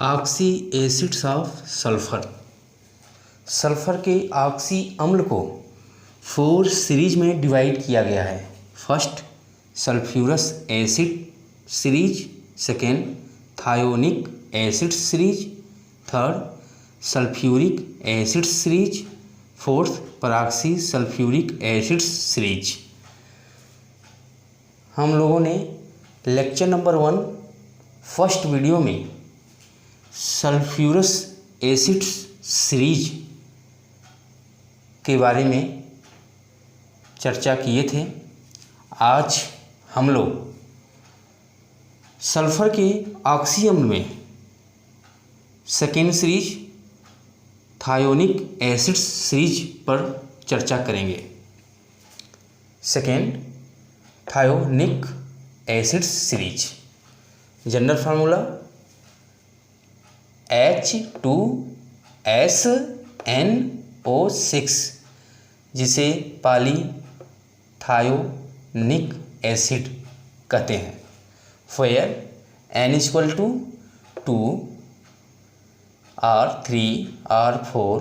Oxy acids of sulphur. Sulphur के oxy अम्ल को 4 सीरीज में डिवाइड किया गया है। First sulphurous acid series, second thionic acid series, third sulphuric acid series, fourth परऑक्सी sulphuric acid series. हम लोगों ने लेक्चर नंबर 1 फर्स्ट वीडियो में सल्फ्यूरस एसिड सीरीज के बारे में चर्चा किए थे। आज हम लोग सल्फर के ऑक्सी अम्ल में second series thionic acid series पर चर्चा करेंगे। Second thionic acid series. General formula H2SNO6, जिसे पॉलीथायोनिक एसिड कहते हैं। Fair N = 2 or 3 or 4 ...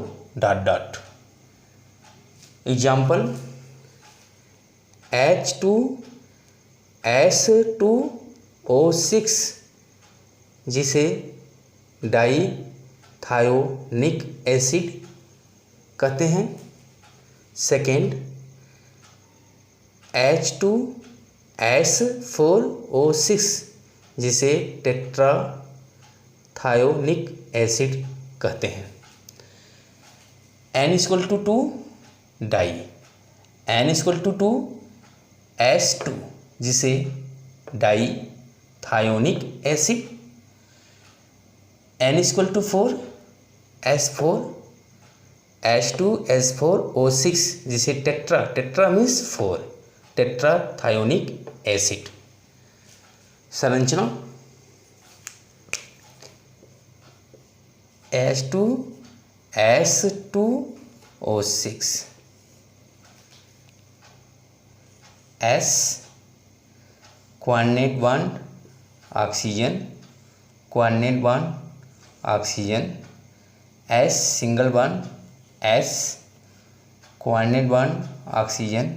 example H2S2O6, जिसे डाईथायोनिक एसिड कहते हैं। सेकेंड H2S4O6, जिसे टेट्राथायोनिक एसिड कहते हैं। N = 2 डाई, N = 2 S2, जिसे डाईथायोनिक एसिड। N = 4 S4 H2S4O6, जिसे टेट्रा मीन्स 4 टेट्राथायोनिक एसिड। संरचना H2S2O6 S coordinate bond oxygen, coordinate bond oxygen, S single bond S, coordinate bond oxygen,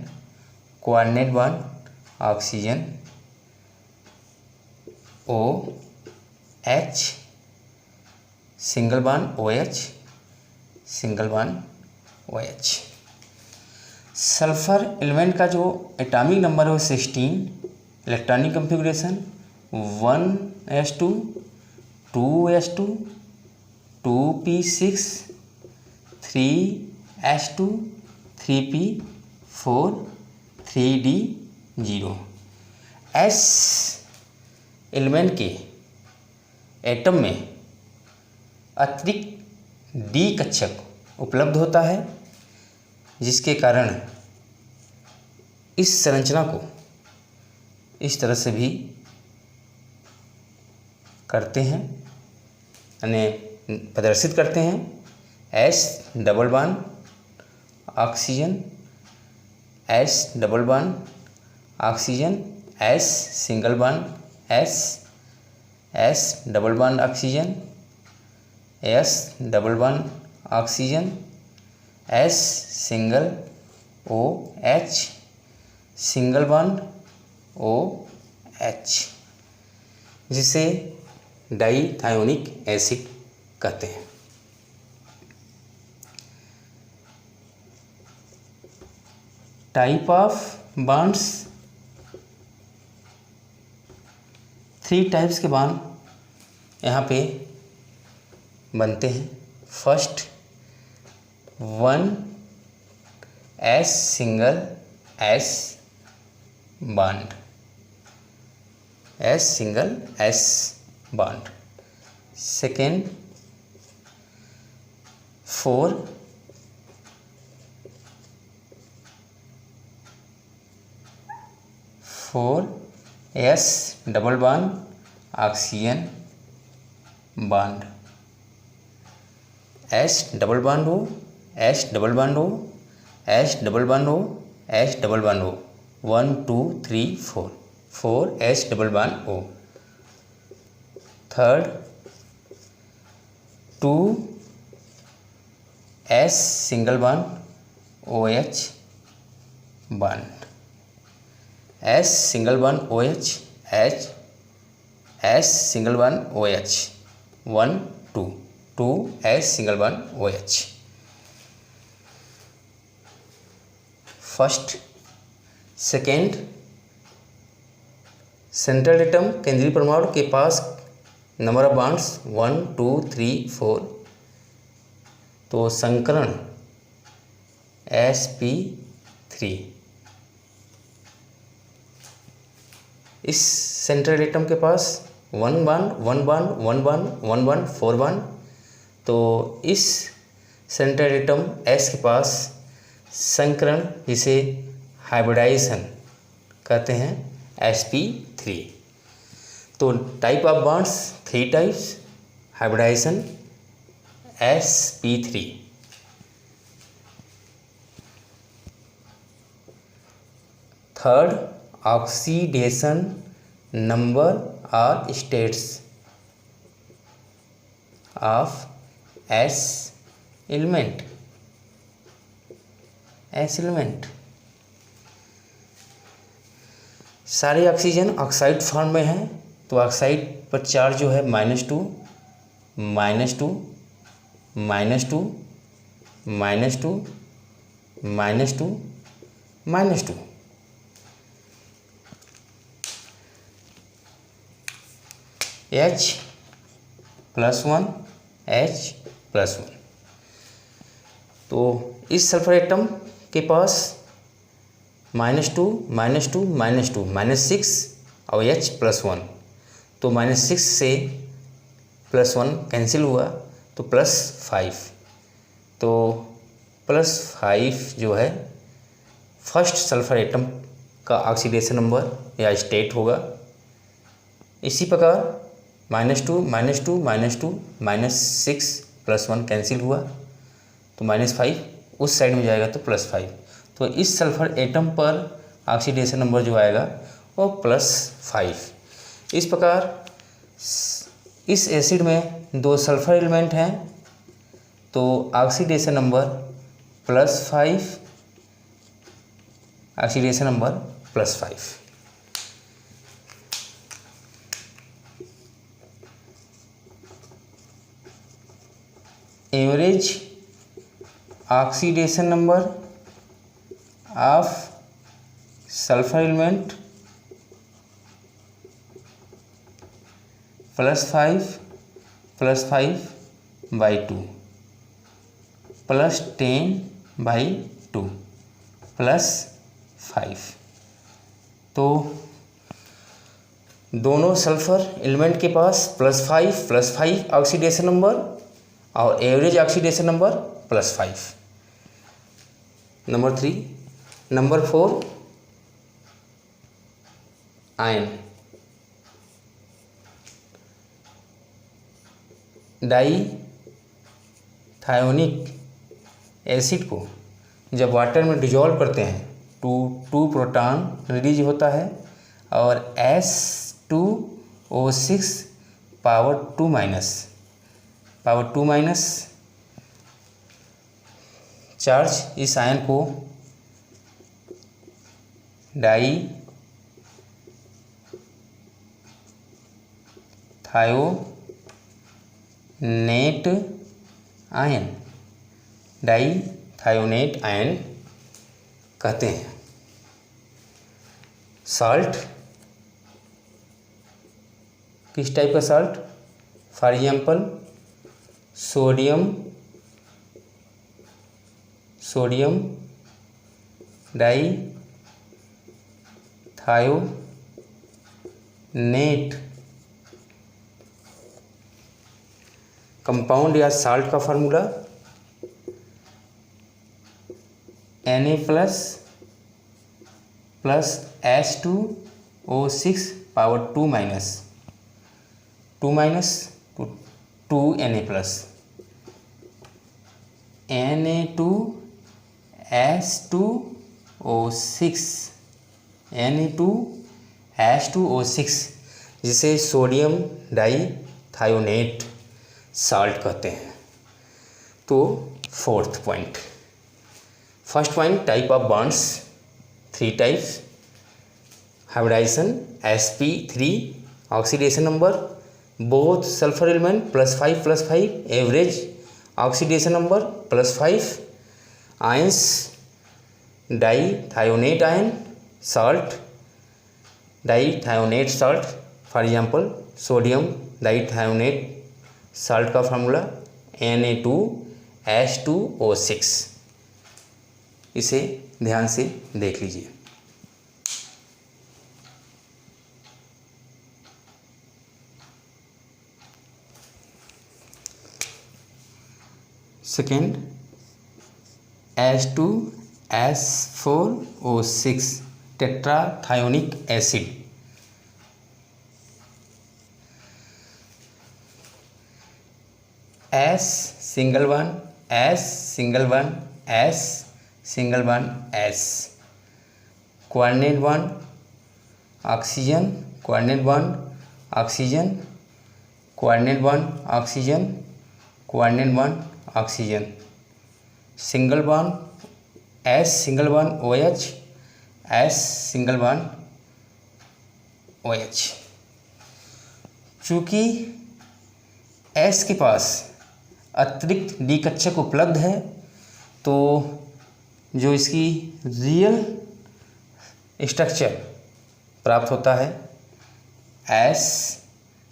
coordinate bond oxygen, OH single bond OH, single bond OH। Sulphur element का जो atomic number है वो 16। Electronic configuration 1s2 2s2 2p6 3s2 3p4 3d0। S element के atom में अतिरिक्त D कक्षक उपलब्ध होता है, जिसके कारण इस संरचना को इस तरह से भी करते हैं, यानी प्रदर्शित करते हैं। S double bond oxygen, S double bond oxygen, S single bond S, S double bond oxygen, S double bond oxygen, S single OH, single bond OH, जिसे डाईथायोनिक एसिड कहते हैं। टाइप ऑफ बॉन्ड्स, 3 टाइप्स के bond यहाँ पे बनते हैं। First 1s single S bond, S single S bond. Second 4s double bond oxygen bond, S double bond O, S double bond O, S double bond O, S double bond O, 1 2 3 4 4 S double bond O। Third 2s single bond OH bond, S single bond OH, S single bond OH 1 2, 2s single bond OH। First second, central atom केंद्रीय परमाणु के पास number of bonds 1 2 3 4, तो संकरण sp3। इस central atom के पास 1 bond 1 bond 1 bond 1 bond 4 bond, तो इस सेंट्रल एटम S के पास संकरण जिसे हाइब्रिडाइजेशन कहते हैं sp3। तो type of bonds 3 types, hybridisation sp3। Third, oxidation number और स्टेट्स ऑफ S एलिमेंट। सारे ऑक्सीजन ऑक्साइड फॉर्म में है, तो ऑक्साइड पर चार्ज जो है -2 -2 -2 -2 -2 -2। H+1 H+1, तो इस सल्फर एटम के पास -2 -2 -2 -6 और H+1, तो -6 से +1 कैंसिल हुआ तो +5, तो +5 जो है फर्स्ट सल्फर एटम का ऑक्सीडेशन नंबर या स्टेट होगा। इसी प्रकार -2 -2 -2 -6 +1 कैंसिल हुआ तो -5 उस साइड में जाएगा तो +5, तो इस सल्फर एटम पर ऑक्सीडेशन नंबर जो आएगा वो +5। इस प्रकार इस एसिड में 2 सल्फर एलिमेंट हैं, तो oxidation number +5, oxidation number +5। Average oxidation number of sulphur element +5 +5/2 +10/2 +5, तो दोनों सल्फर एलिमेंट के पास +5 ऑक्सीडेशन नंबर और average oxidation number +5। Number 3। Number 4, ion. Dithionic acid को जब वाटर में डिजॉल्व करते हैं तो 2 प्रोटॉन रिलीज होता है और S2O6 पावर 2- चार्ज इस आयन को डाईथायोनेट आयन कहते हैं। साल्ट, किस टाइप का salt? For example sodium dithionate. Compound या साल्ट का फार्मूला Na+ + S2O6 पावर 2- तो 2Na+, Na2S2O6 जिसे सोडियम डाईथायोनेट साल्ट कहते हैं। तो fourth point, first point type of bonds, 3 types, hybridisation sp3, oxidation number both sulphur element +5 average oxidation number +5, ions dithionate ion, salt dithionate salt, for example sodium dithionate salt का formula Na2H2O6, इसे ध्यान से देख लीजिए। Second H2S4O6 tetrathionic acid, S single one S single one S single one S, coordinate one oxygen, coordinate one oxygen, coordinate one oxygen, coordinate one oxygen, single bond S single bond OH S single bond OH। चूँकि S के पास अतिरिक्त D कक्षक उपलब्ध है तो जो इसकी real structure प्राप्त होता है S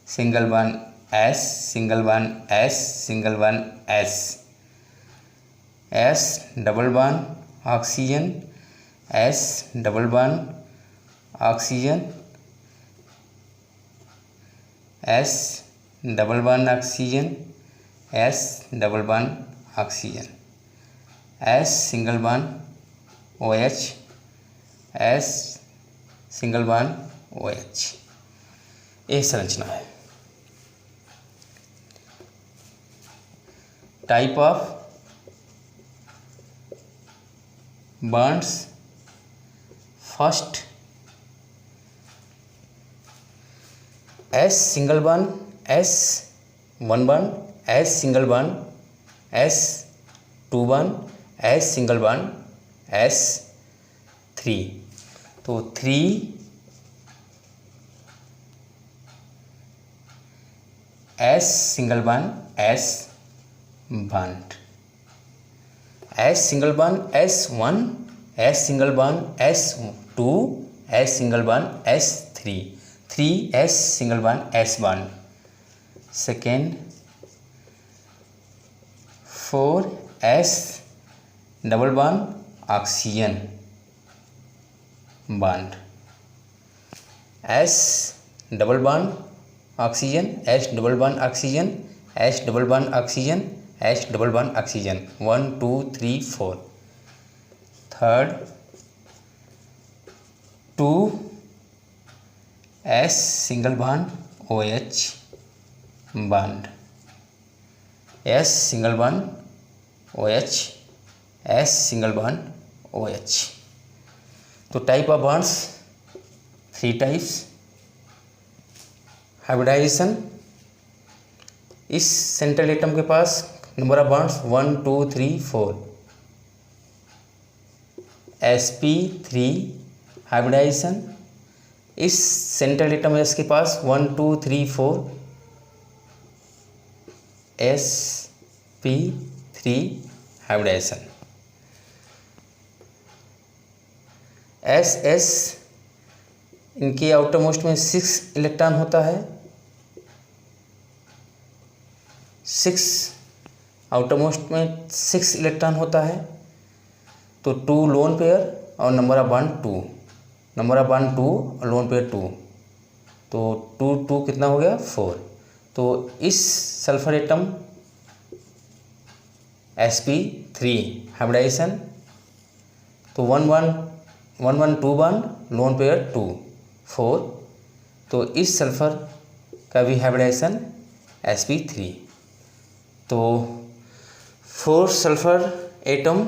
single bond S single bond S single bond S double bond oxygen S double bond oxygen S double bond oxygen S double bond oxygen S single bond OH S single bond OH, ये संरचना है। Type of bonds, first S single bond S 1 bond S single bond S 2 bond S single bond S 3, तो 3 S single bond S bond, S single bond S1 S single bond S2 S single bond S3, 3S single bond S bond, second 4S double bond oxygen bond, S double bond oxygen S double bond oxygen S double bond oxygen H double bond oxygen, 1 2 3 4, third 2S single bond OH bond S single bond OH S single bond OH। तो type of bonds 3 types, hybridisation, इस central atom के पास number of bonds 1 2 3 4, sp3 hybridisation, इस central atom S के पास 1 2 3 4 sp3 hybridisation, SS इनके outer most में 6 electron होता है, 6 आउटर मोस्ट में 6 इलेक्ट्रॉन होता है, तो 2 लोन पेयर और number of bond 2, number of bond 2 और लोन पेयर 2, तो 2 2 कितना हो गया 4। तो इस सल्फर एटम sp3 हाइब्रिडाइजेशन, तो 1 1 1 1 2 बॉन्ड लोन पेयर 2 4, तो इस सल्फर का भी हाइब्रिडाइजेशन sp3, तो 4 सल्फर एटम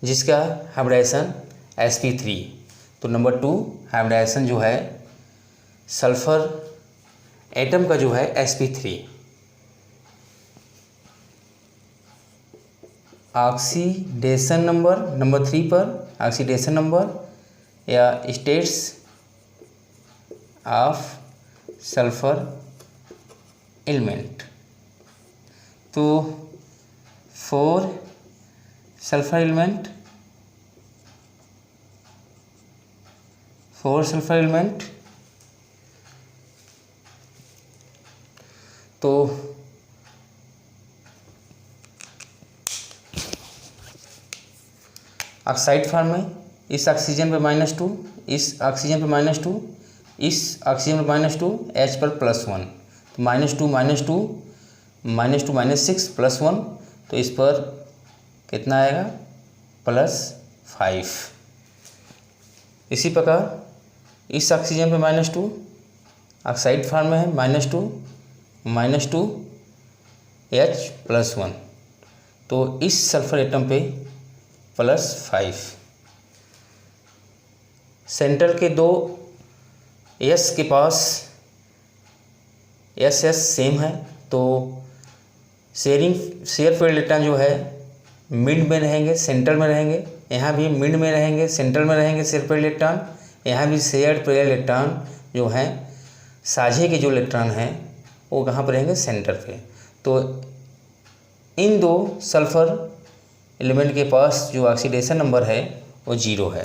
जिसका हाइब्रिडाइजेशन sp3, तो नंबर 2 हाइब्रिडाइजेशन जो है सल्फर एटम का जो है sp3। ऑक्सीडेशन नंबर, नंबर 3 पर ऑक्सीडेशन नंबर या स्टेट्स ऑफ सल्फर एलिमेंट। तो 4 सल्फर एलिमेंट, 4 सल्फर एलिमेंट। तो ऑक्साइड फॉर्म में इस ऑक्सीजन पे -2, इस ऑक्सीजन पे -2, इस ऑक्सीजन पे -2, H पर +1, तो -2 -2 -2 -6 +1, तो इस पर कितना आएगा +5। इसी प्रकार इस ऑक्सीजन पे -2, ऑक्साइड फॉर्म में है -2 -2 H +1, तो इस सल्फर एटम पे +5। सेंटर के दो S के पास SS सेम है, तो शेयर फील्ड इलेक्ट्रॉन जो है मिड में रहेंगे, सेंटर में रहेंगे। यहाँ भी मिड में रहेंगे, सेंटर में रहेंगे शेयर फील्ड इलेक्ट्रॉन। यहाँ भी शेयर फील्ड इलेक्ट्रॉन जो हैं साझे के जो इलेक्ट्रॉन हैं वो कहाँ पर रहेंगे, सेंटर पे। तो इन दो सल्फर एलिमेंट के पास जो ऑक्सीडेशन नंबर है वो 0 है।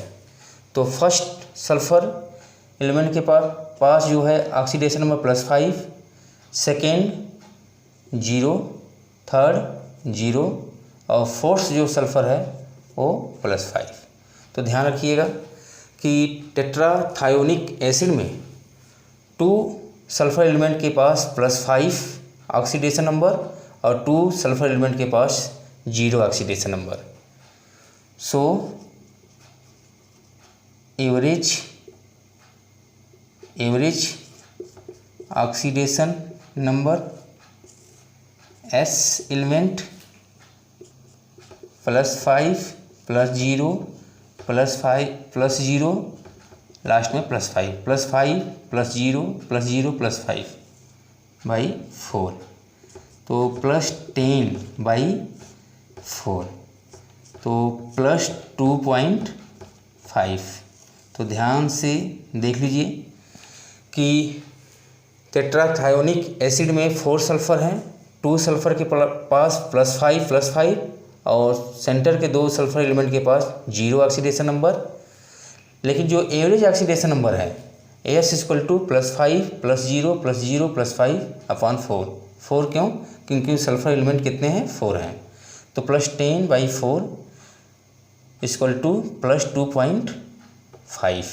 तो फर्स्ट सल्फर एलिमेंट के पास जो है ऑक्सीडेशन नंबर +5, सेकेंड 0, थर्ड 0 और फोर्थ जो सल्फर है वो +5। तो ध्यान रखिएगा कि टेट्राथायोनिक एसिड में 2 सल्फर एलिमेंट के पास +5 ऑक्सीडेशन नंबर और 2 सल्फर एलिमेंट के पास 0 oxidation number. So average oxidation number S element +5 +0 +5 +0 last में +5 +5 +0 +0 +5 बाई 4, तो +10 बाई 4, तो +2.5। तो ध्यान से देख लीजिए कि टेट्राथायोनिक एसिड में 4 सल्फर हैं, 2 सल्फर के पास +5 और सेंटर के 2 सल्फर एलिमेंट के पास 0 ऑक्सीडेशन नंबर। लेकिन जो एवरेज ऑक्सीडेशन नंबर है S = +5 +0 +0 +5/4। 4 क्यों? क्योंकि सल्फर एलिमेंट कितने हैं, 4 हैं। तो +10 बाई 4 = +2.5,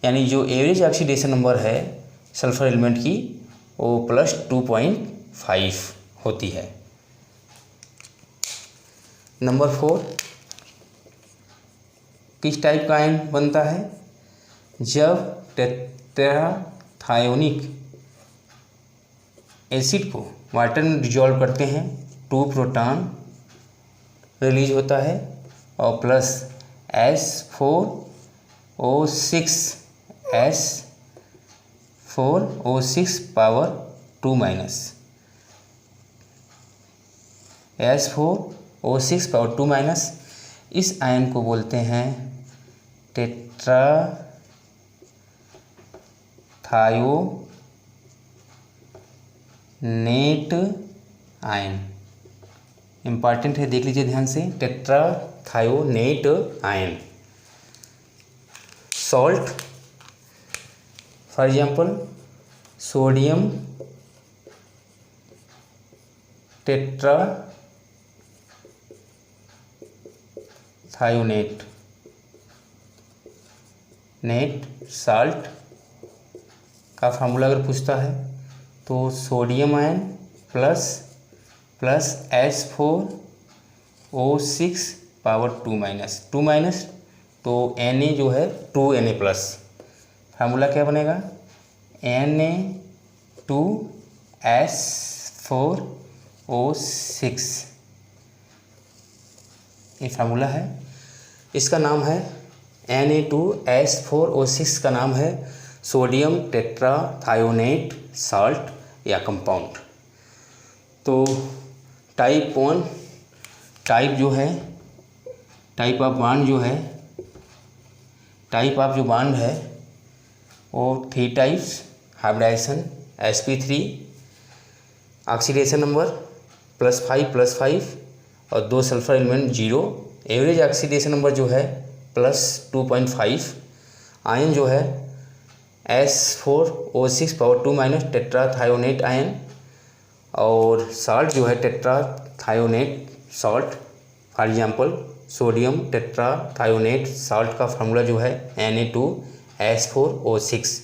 यानी जो एवरेज ऑक्सीडेशन नंबर है सल्फर एलिमेंट की वो +2.5 होती है। नंबर 4, किस टाइप का आयन बनता है? जब टेट्राथायोनिक एसिड को वाटर में डिजॉल्व करते हैं 2 प्रोटॉन रिलीज होता है और plus S4O6 power 2 minus S4O6 power 2 minus, इस आयन को बोलते हैं टेट्राथायोनेट आयन। इम्पॉर्टेंट है, देख लीजिए ध्यान से, tetrathionate ion. Salt, for example sodium tetrathionate salt का फार्मूला अगर पूछता है तो sodium ion plus S4O6 power 2 minus, तो Na जो है 2Na प्लस। फार्मूला क्या बनेगा? Na2S4O6, ये फार्मूला है। इसका नाम है Na2S4O6 का नाम है सोडियम टेट्राथायोनेट साल्ट या कंपाउंड। तो टाइप 1 टाइप जो है, टाइप ऑफ बॉन्ड है वो 3 types, hybridisation sp3, oxidation number +5 और 2 sulphur element 0, average oxidation number जो है +2.5, आयन जो है S4O6 पावर 2 टेट्राथायोनेट आयन, और साल्ट जो है tetrathionate salt, for example sodium tetrathionate salt का फार्मूला जो है Na2S4O6।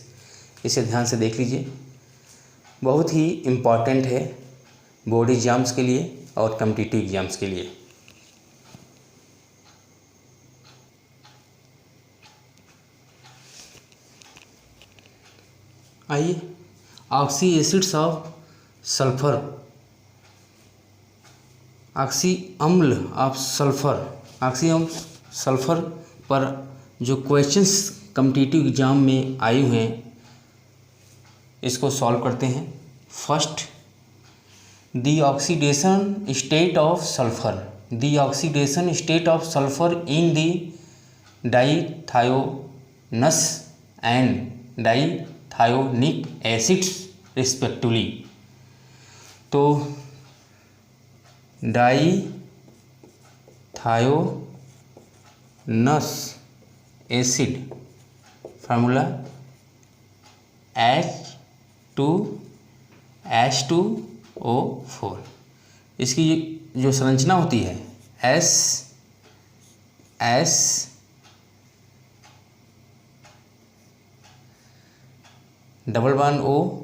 इसे ध्यान से देख लीजिए, बहुत ही इम्पॉर्टेंट है बोर्ड एग्ज़ाम्स के लिए और कॉम्पिटिटिव एग्ज़ाम्स के लिए। आइए, oxy acids of sulphur, oxy अम्ल ऑफ सल्फर, ऑक्सी अम्ल सल्फर पर जो क्वेश्चंस कॉम्पिटिटिव एग्जाम में आए हुए हैं इसको सॉल्व करते हैं। First, the oxidation state of sulphur, the oxidation state of sulphur in the dithionous and dithionic acids respectively. तो डाइथायोनस एसिड फार्मूला H2H2O4। इसकी जो संरचना होती है S double bond O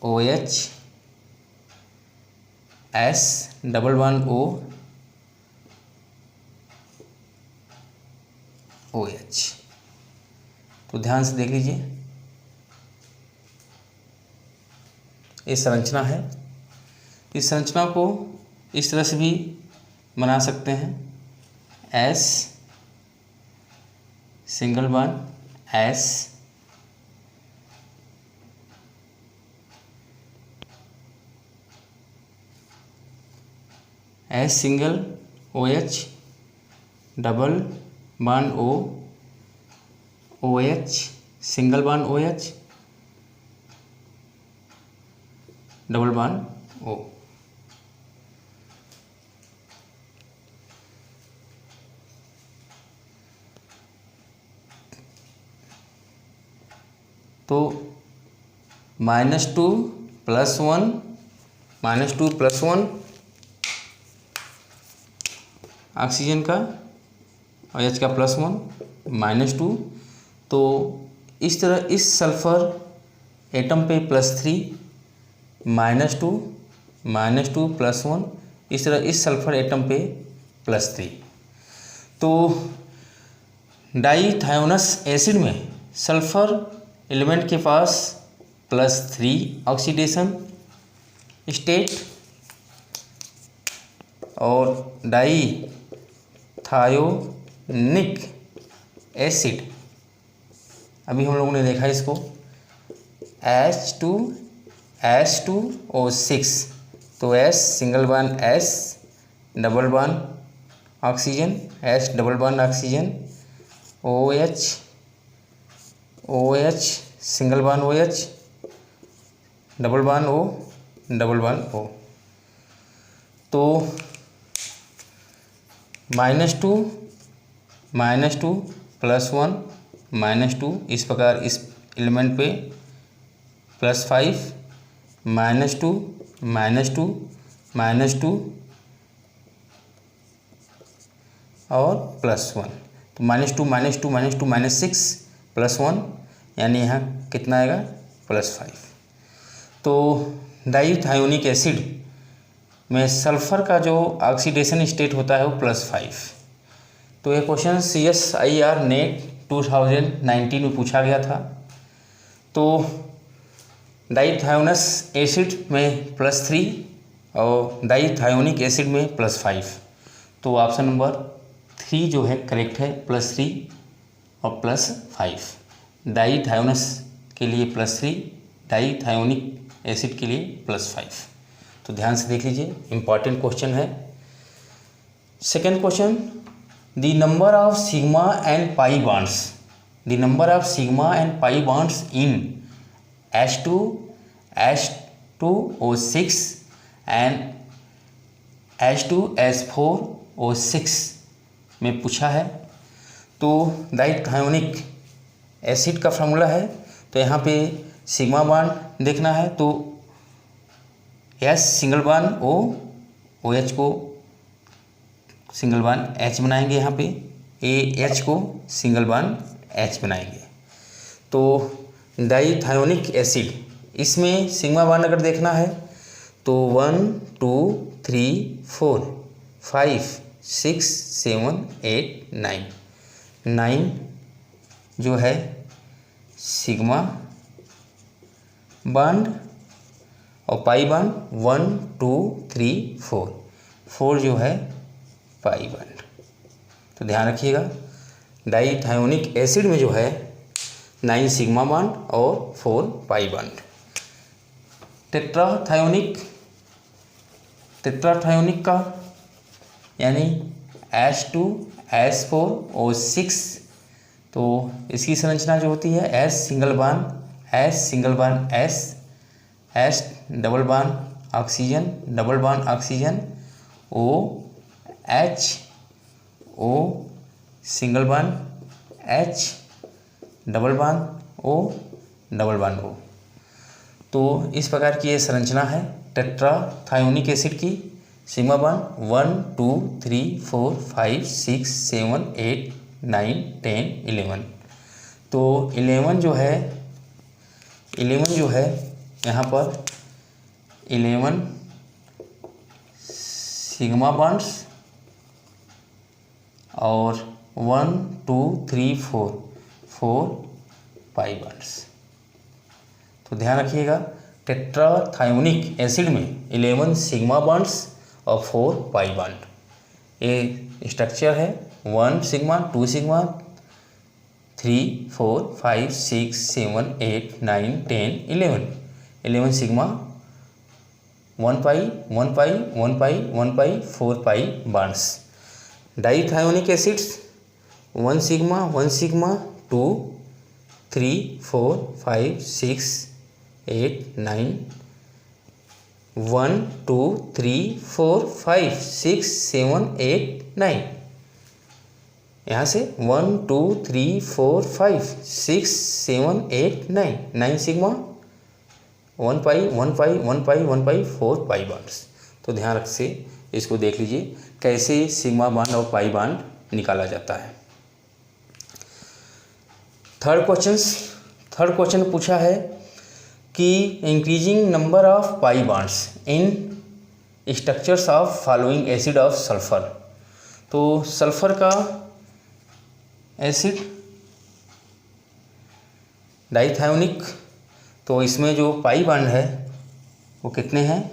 OH S double bond O OH। तो ध्यान से देख लीजिए, ये संरचना है। इस संरचना को इस तरह से भी बना सकते हैं, S single bond S single OH double bond O OH single bond OH double bond O। तो -2 + 1 ऑक्सीजन का और H का +1 -2। तो इस तरह इस सल्फर एटम पे +3 -2 + 1, इस तरह इस सल्फर एटम पे +3। तो डाइथायोनस एसिड में सल्फर एलिमेंट के पास +3 ऑक्सीडेशन स्टेट, और डाइथायोनिक एसिड अभी हम लोगों ने देखा इसको H2H2O6। तो S single bond S double bond oxygen H double bond oxygen OH single bond OH double bond O double bond O। तो -2 + 1 -2, इस प्रकार इस एलिमेंट पे +5 -2 और +1। तो -2 -6 +1, यानी यहाँ कितना आएगा +5। तो डाइथायोनिक एसिड में सल्फर का जो ऑक्सीडेशन स्टेट होता है वो +5। तो ये क्वेश्चन CSIR नेट 2019 में पूछा गया था। तो डाइथायोनस एसिड में +3 और डाइथायोनिक एसिड में +5। तो ऑप्शन नंबर 3 जो है करेक्ट है, +3 और +5। डाइथायोनस के लिए +3, डाइथायोनिक एसिड के लिए +5। तो ध्यान से देख लीजिए, इम्पॉर्टेंट क्वेश्चन है। Second question, the number of sigma and pi bonds, the number of sigma and pi bonds in H2, H2O6 and H2S4O6 में पूछा है। तो डाइथायोनिक एसिड का फार्मूला है, तो यहाँ पे सिग्मा बॉन्ड देखना है, तो S single bond O, OH को सिंगल बॉन्ड H बनाएंगे, यहाँ पे AH को सिंगल बॉन्ड H बनाएंगे। तो डाइथायोनिक एसिड, इसमें सिग्मा बॉन्ड अगर देखना है तो 1 2 3 4 5 6 7 8 9 जो है सिग्मा बॉन्ड और पाई बॉन्ड 1 2 3 4 जो है पाई बॉन्ड। तो ध्यान रखिएगा, डाइथायोनिक एसिड में जो है 9 सिग्मा बॉन्ड और 4 पाई बॉन्ड। टेट्राथायोनिक का यानी H2S4O6, तो इसकी संरचना जो होती है S single bond S, H double bond oxygen OH, O single bond H double bond O double bond O। तो इस प्रकार की ये संरचना है टेट्राथायोनिक एसिड की। Sigma bond 1 2 3 4 5 6 7 8 9 10 11। तो 11 जो है यहाँ पर 11 सिग्मा बॉन्ड्स और 1 2 3 4 पाई बॉन्ड्स। तो ध्यान रखिएगा, टेट्राथायोनिक एसिड में 11 सिग्मा बॉन्ड्स और 4 पाई बॉन्ड। ये स्ट्रक्चर है 1 sigma 2 sigma 3 4 5 6 7 8 9 10 11 sigma 1 pi 1 pi 1 pi 1 pi 4 pi bonds. Dithionic acids 1 sigma 2 3 4 5 6 8 9 1 2 3 4 5 6 7 8 9। यहाँ से 1 2 3 4 5 6 7 8 9 sigma 1 pi 1 pi 1 pi 1 pi 4 pi bonds. तो ध्यान रख से इसको देख लीजिए कैसे सिग्मा बॉन्ड और पाई बॉन्ड निकाला जाता है। थर्ड क्वेश्चन पूछा है कि increasing number of pi bonds in structures of following acid of sulphur. तो सल्फर का एसिड डाइथायोनिक, तो इसमें जो पाई बॉन्ड है वो कितने हैं,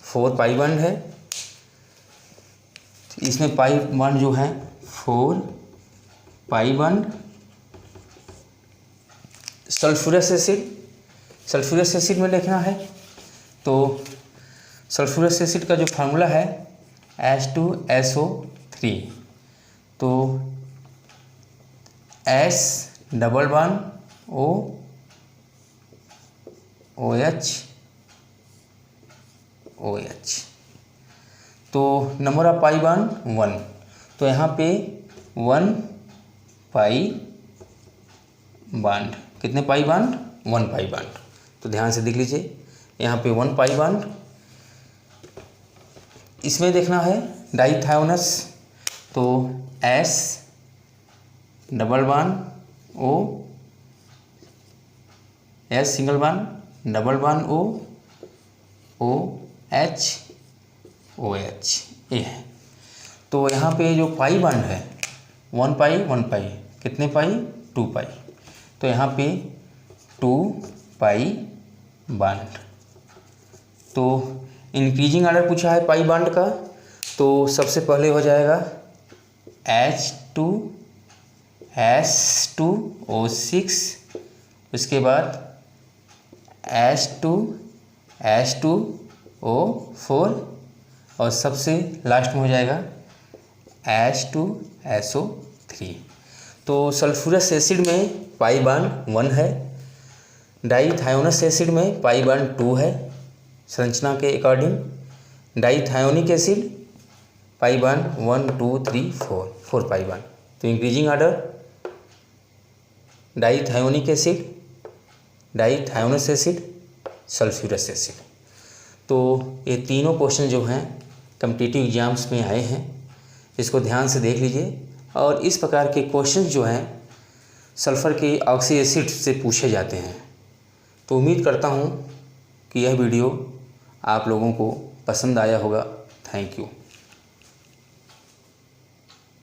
4 पाई बॉन्ड है। इसमें पाई बॉन्ड जो है 4 पाई बॉन्ड। सल्फ्यूरस एसिड में लिखना है, तो सल्फ्यूरस एसिड का जो फार्मूला है H2SO3, तो S double bond O OH तो नंबर ऑफ पाई बॉन्ड 1, तो यहाँ पे 1 पाई बॉन्ड, कितने पाई बॉन्ड, 1 पाई बॉन्ड। तो ध्यान से देख लीजिए यहाँ पे 1 पाई बॉन्ड। इसमें देखना है डाइथायोनस, तो S double bond O, S single bond double bond O OH ये है। तो यहाँ पे जो पाई बॉन्ड है 1 पाई 1 पाई, कितने पाई, 2 पाई। तो यहाँ पे 2 पाई बॉन्ड। तो इंक्रीजिंग ऑर्डर पूछा है पाई बॉन्ड का, तो सबसे पहले हो जाएगा H2S2O6, उसके बाद H2S2O4 और सबसे लास्ट में हो जाएगा H2SO3। तो सल्फ्यूरस एसिड में पाई बॉन्ड 1 है, डाईथायोनस एसिड में पाई बॉन्ड 2 है संरचना के according. Dithionic acid pi bond 1 2 3 4 pi bond. तो increasing order dithionic acid, dithionous acid, sulphurous acid. तो ये तीनों क्वेश्चन जो हैं कॉम्पिटिटिव एग्जाम्स में आए हैं, इसको ध्यान से देख लीजिए। और इस प्रकार के क्वेश्चन जो हैं सल्फ़र के ऑक्सी एसिड से पूछे जाते हैं। तो उम्मीद करता हूँ कि यह वीडियो आप लोगों को पसंद आया होगा। Thank you.